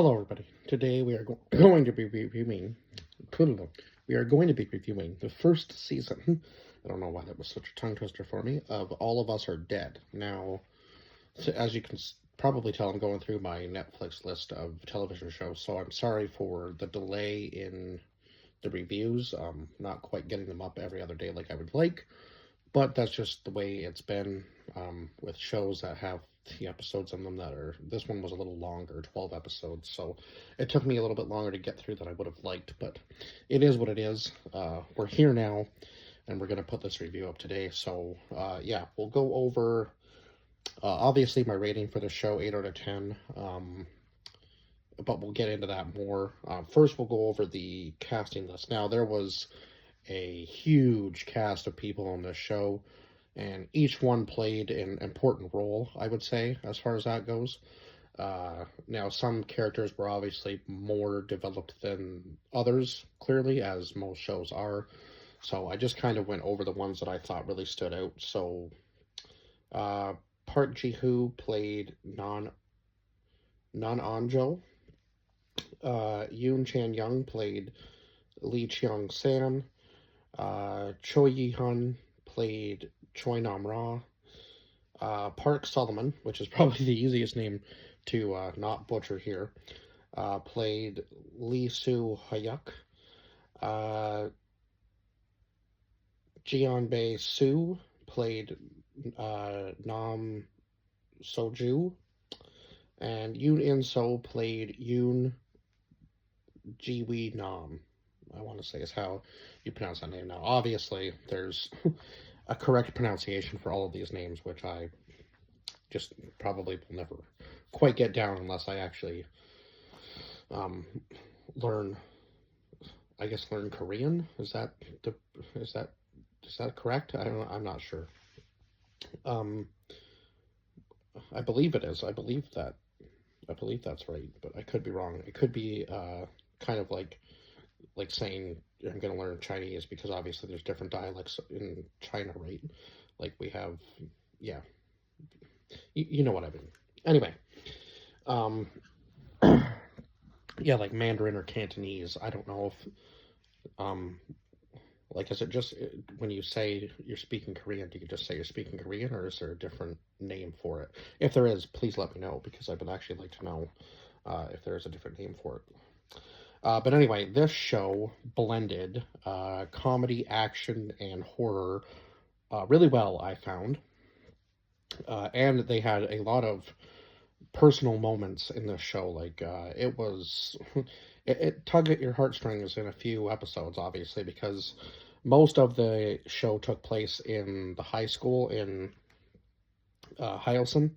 Hello, everybody. Today we are going to be reviewing. We are going to be reviewing the first season. I don't know why that was such a tongue twister for me. Of All of Us Are Dead. Now, as you can probably tell, I'm going through my Netflix list of television shows, so I'm sorry for the delay in the reviews. Not quite getting them up every other day like I would like, but that's just the way it's been with shows that have the episodes in them that are. This one was a little longer, 12 episodes, so it took me a little bit longer to get through than I would have liked, but it is what it is. We're here now, and we're going to put this review up today. So, yeah, we'll go over. Obviously, my rating for the show, 8 out of 10. But we'll get into that more. First, we'll go over the casting list. Now, there was a huge cast of people on this show, and each one played an important role, I would say, as far as that goes. Now, some characters were obviously more developed than others, clearly, as most shows are. So I just kind of went over the ones that I thought really stood out. So, Park Ji-hoo played Non Anjo. Yoon Chan-young played Lee Cheong-san. Choi Yi-hun played Choi Nam-ra. Park Solomon, which is probably the easiest name to not butcher here, played Lee Soo-hyuk. Jeon-bae Soo played Nam Soju. And Yoon In-so played Yoon Ji-wee Nam, I want to say is how you pronounce that name. Now, obviously, there's a correct pronunciation for all of these names, which I just probably will never quite get down unless I actually learn. I guess learn Korean. Is that correct? I don't know. I'm not sure. I believe it is. I believe that's right, but I could be wrong. It could be kind of like saying I'm going to learn Chinese, because obviously there's different dialects in China, right? Like we have, yeah, you know what I mean. Anyway, yeah, like Mandarin or Cantonese. I don't know if, like, is it just when you say you're speaking Korean, do you just say you're speaking Korean, or is there a different name for it? If there is, please let me know, because I would actually like to know if there is a different name for it. But anyway, this show blended comedy, action, and horror really well, I found. And they had a lot of personal moments in this show. Like, it was, it tugged at your heartstrings in a few episodes, obviously, because most of the show took place in the high school in Hyeosan,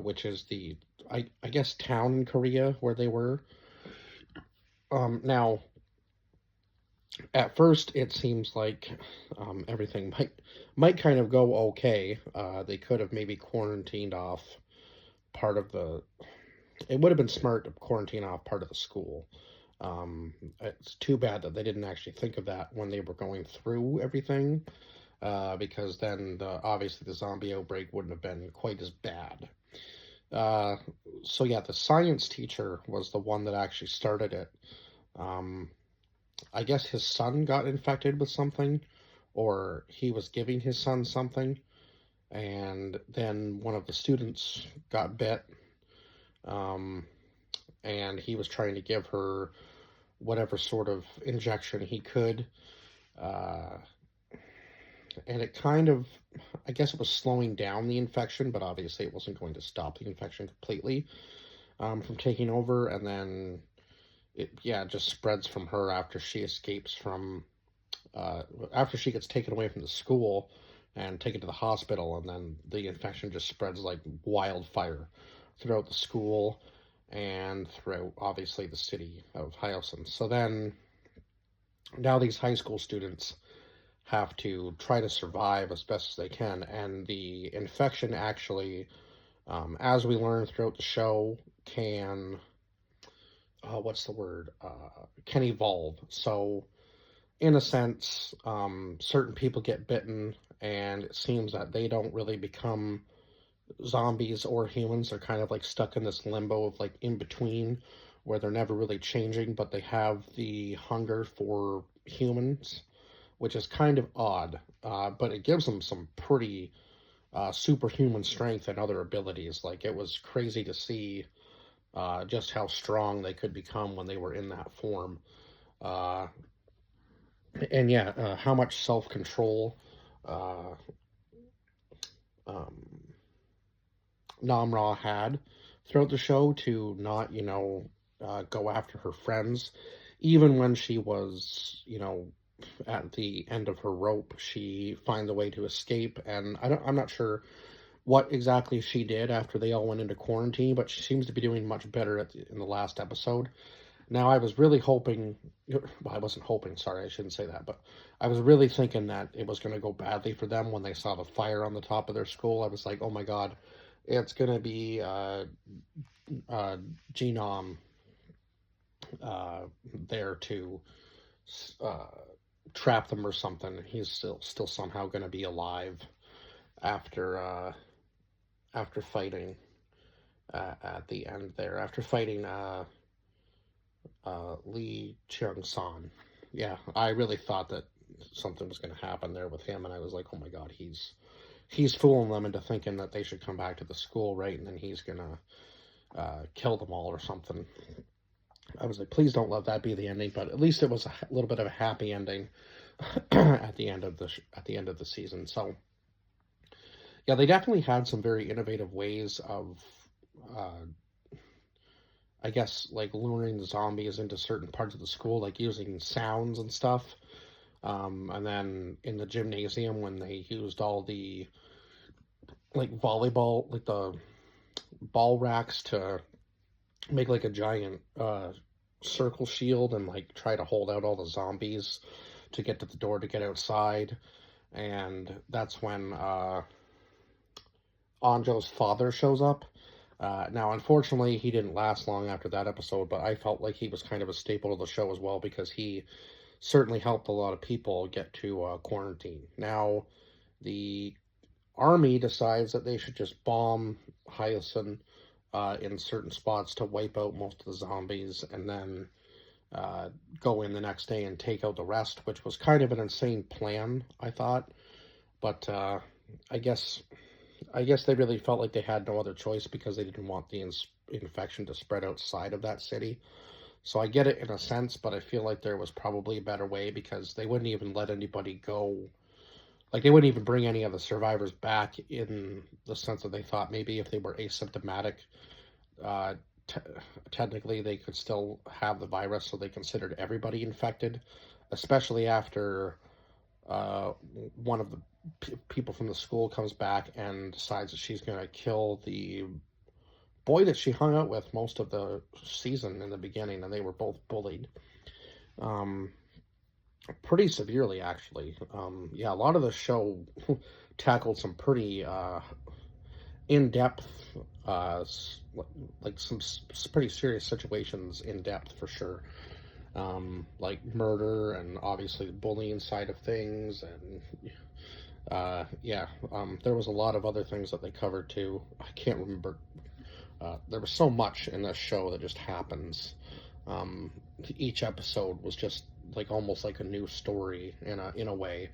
which is the, I guess, town in Korea where they were. Now, at first, it seems like everything might kind of go okay. They could have maybe quarantined off part of the. It would have been smart to quarantine off part of the school. It's too bad that they didn't actually think of that when they were going through everything, because then obviously the zombie outbreak wouldn't have been quite as bad. So yeah, the science teacher was the one that actually started it. I guess his son got infected with something, or he was giving his son something, and then one of the students got bit, and he was trying to give her whatever sort of injection he could, and it kind of, I guess it was slowing down the infection, but obviously it wasn't going to stop the infection completely from taking over, and then it just spreads from her after she escapes from after she gets taken away from the school and taken to the hospital, and then the infection just spreads like wildfire throughout the school and throughout obviously the city of Hyeosan. So then now these high school students have to try to survive as best as they can, and the infection actually, as we learn throughout the show, can what's the word? Can evolve. So, in a sense, certain people get bitten, and it seems that they don't really become zombies or humans. They're kind of like stuck in this limbo of like in between where they're never really changing, but they have the hunger for humans, which is kind of odd. But it gives them some pretty superhuman strength and other abilities. Like it was crazy to see just how strong they could become when they were in that form. Uh, and yeah, how much self control uh, um, Namra had throughout the show to not, go after her friends, even when she was, at the end of her rope, she finds a way to escape. And I'm not sure what exactly she did after they all went into quarantine, but she seems to be doing much better in the last episode. Now, I was really hoping, well, I wasn't hoping, sorry, I shouldn't say that, but I was really thinking that it was going to go badly for them when they saw the fire on the top of their school. I was like, oh my God, it's going to be uh, Genome uh, there to uh, trap them or something. He's still somehow going to be alive after after fighting at the end there, after fighting Lee Chung San. Yeah, I really thought that something was going to happen there with him, and I was like, oh my God, he's fooling them into thinking that they should come back to the school, right? And then he's gonna kill them all or something. I was like, please don't let that be the ending, but at least it was a little bit of a happy ending at the end of the season. So yeah, they definitely had some very innovative ways of, uh, I guess, like luring the zombies into certain parts of the school, like using sounds and stuff. And then in the gymnasium when they used all the like volleyball, like the ball racks to make like a giant circle shield and like try to hold out all the zombies to get to the door to get outside. And that's when Anjo's father shows up. Now, unfortunately, he didn't last long after that episode, but I felt like he was kind of a staple of the show as well because he certainly helped a lot of people get to quarantine. Now, the army decides that they should just bomb Hyacin in certain spots to wipe out most of the zombies and then uh, go in the next day and take out the rest, which was kind of an insane plan, I thought. But I guess I guess they really felt like they had no other choice because they didn't want the infection to spread outside of that city. So I get it in a sense, but I feel like there was probably a better way because they wouldn't even let anybody go. Like they wouldn't even bring any of the survivors back in the sense that they thought maybe if they were asymptomatic, uh, t- technically they could still have the virus, so they considered everybody infected, especially after uh, one of the people from the school comes back and decides that she's going to kill the boy that she hung out with most of the season in the beginning, and they were both bullied. Um, Pretty severely, actually. Yeah, a lot of the show tackled some pretty in depth, uh, like some pretty serious situations in depth for sure. Like murder and obviously the bullying side of things, and yeah, there was a lot of other things that they covered too. I can't remember. There was so much in this show that just happens. Um, each episode was just like almost like a new story in a way,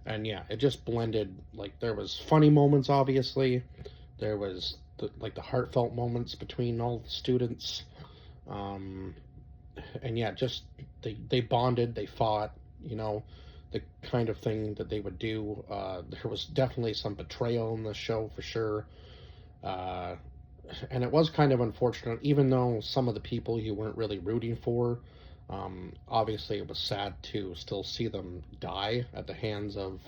and yeah, it just blended. Like there was funny moments, obviously. There was like the heartfelt moments between all the students. Um, and yeah, just they bonded, they fought, you know, the kind of thing that they would do. There was definitely some betrayal in the show for sure, uh, and it was kind of unfortunate, even though some of the people you weren't really rooting for. Obviously, it was sad to still see them die at the hands of.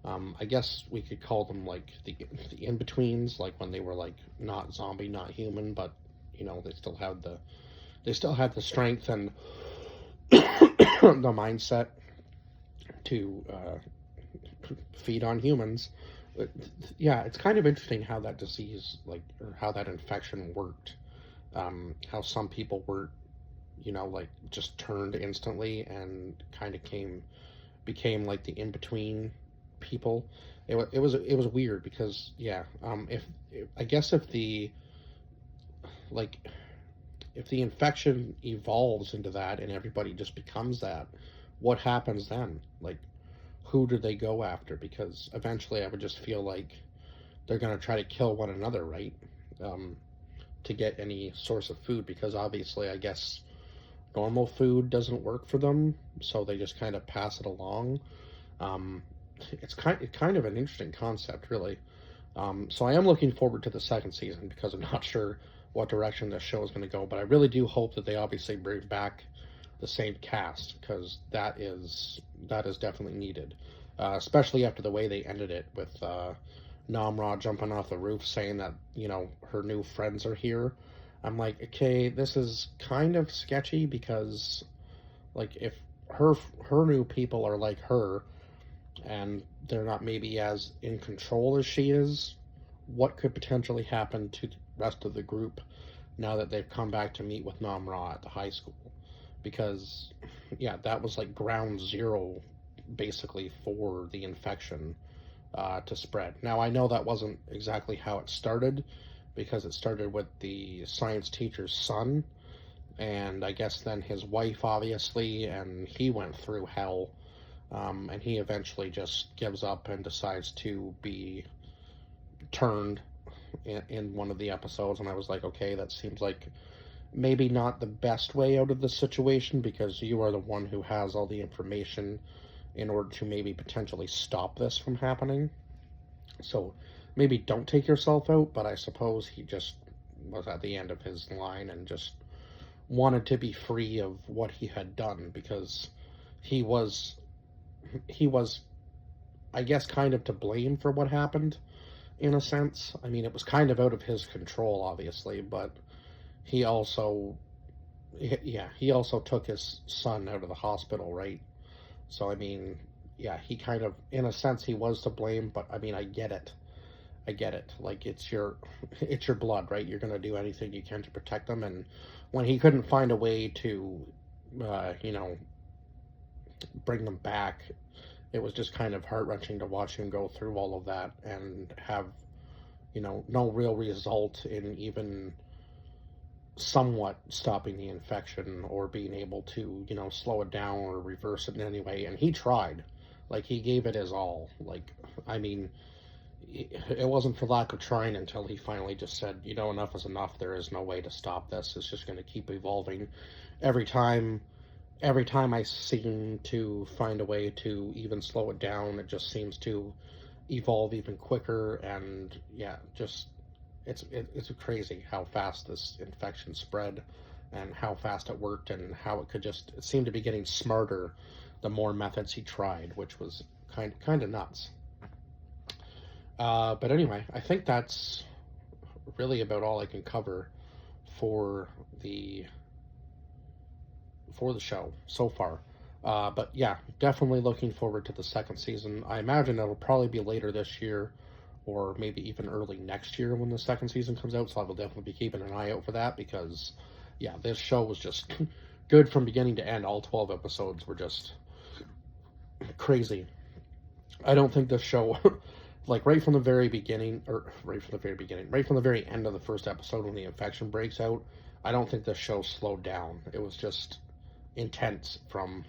I guess we could call them like the in betweens, like when they were like not zombie, not human, but they still had the strength and the mindset to feed on humans. But, yeah, it's kind of interesting how that disease, like, or how that infection worked. How some people were, like just turned instantly and kind of became like the in between. people. It was weird because yeah, if I guess like if the infection evolves into that and everybody just becomes that, what happens then? Like, who do they go after? Because eventually, I would just feel like they're gonna try to kill one another, right? Um, to get any source of food, because obviously, I guess normal food doesn't work for them, so they just kind of pass it along. Um, it's kind of an interesting concept, really. So I am looking forward to the second season because I'm not sure what direction the show is going to go, but I really do hope that they obviously bring back the same cast because that is definitely needed, especially after the way they ended it with Namra jumping off the roof saying that her new friends are here. I'm like, okay, this is kind of sketchy because like if her her new people are like her and they're not maybe as in control as she is, what could potentially happen to the rest of the group now that they've come back to meet with Namra at the high school? Because, yeah, that was like ground zero basically for the infection to spread. Now, I know that wasn't exactly how it started because it started with the science teacher's son, and I guess then his wife, obviously, and he went through hell. And he eventually just gives up and decides to be turned in one of the episodes. And I was like, okay, that seems like maybe not the best way out of the situation because you are the one who has all the information in order to maybe potentially stop this from happening. So maybe don't take yourself out, but I suppose he just was at the end of his line and just wanted to be free of what he had done because he was he was I guess kind of to blame for what happened in a sense. I mean, it was kind of out of his control obviously, but he also yeah, he also took his son out of the hospital, right? So I mean, yeah, he kind of in a sense he was to blame, but I mean, I get it. I get it. Like it's your blood, right? You're going to do anything you can to protect them, and when he couldn't find a way to you know, bring them back, it was just kind of heart-wrenching to watch him go through all of that and have, no real result in even somewhat stopping the infection or being able to, slow it down or reverse it in any way. And he tried. Like, he gave it his all. Like, I mean, it wasn't for lack of trying until he finally just said, enough is enough. There is no way to stop this. It's just going to keep evolving. Every time I seem to find a way to even slow it down, it just seems to evolve even quicker. And yeah, just it's crazy how fast this infection spread and how fast it worked and how it seemed to be getting smarter the more methods he tried, which was kind of nuts. But anyway, I think that's really about all I can cover for the show so far. But yeah, definitely looking forward to the second season. I imagine it'll probably be later this year or maybe even early next year when the second season comes out, so I will definitely be keeping an eye out for that because, yeah, this show was just good from beginning to end. All 12 episodes were just crazy. I don't think this show, like right from the very beginning, right from the very end of the first episode when the infection breaks out, I don't think this show slowed down. It was just intense from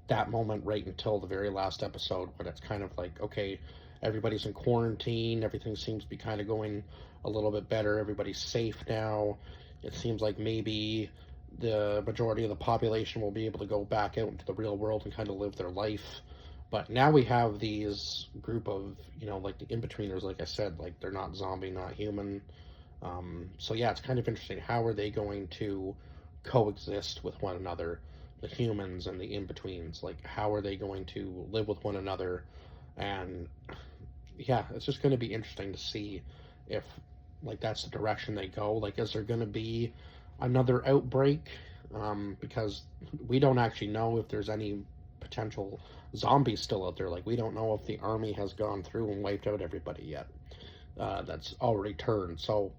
that moment right until the very last episode when it's kind of like, okay, everybody's in quarantine, everything seems to be kind of going a little bit better, everybody's safe now. It seems like maybe the majority of the population will be able to go back out into the real world and kind of live their life. But now we have these group of, like the in-betweeners, like I said, like they're not zombie, not human. So yeah, it's kind of interesting. How are they going to coexist with one another, the humans and the in-betweens? Like, how are they going to live with one another? And yeah, it's just going to be interesting to see if, like, that's the direction they go. Like, is there going to be another outbreak? Because we don't actually know if there's any potential zombies still out there. Like, we don't know if the army has gone through and wiped out everybody yet. That's already turned. So,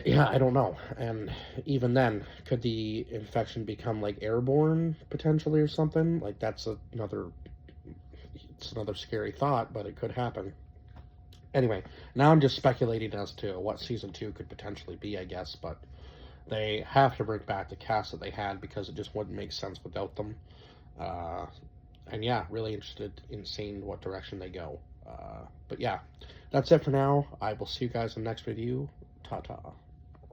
yeah, I don't know. And even then, could the infection become like airborne potentially or something? Like, that's another it's another scary thought, but it could happen. Anyway, now I'm just speculating as to what season 2 could potentially be, I guess, but they have to bring back the cast that they had because it just wouldn't make sense without them. And yeah, really interested in seeing what direction they go. But yeah, that's it for now. I will see you guys in the next video. Ta-ta.